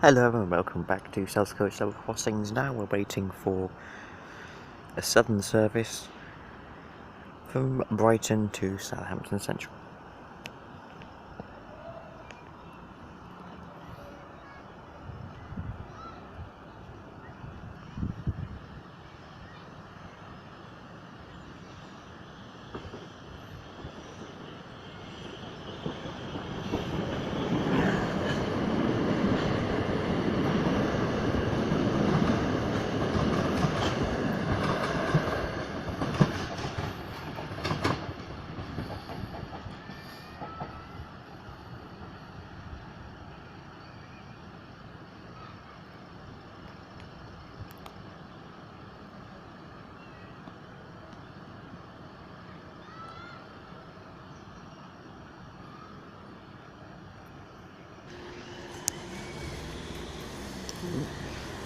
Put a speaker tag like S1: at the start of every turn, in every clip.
S1: Hello and welcome back to South Coast Double Crossings. Now we're waiting for a southern service from Brighton to Southampton Central.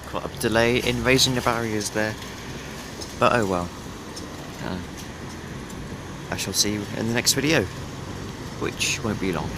S1: Quite a delay in raising the barriers there, but oh well. I shall see you in the next video, which won't be long.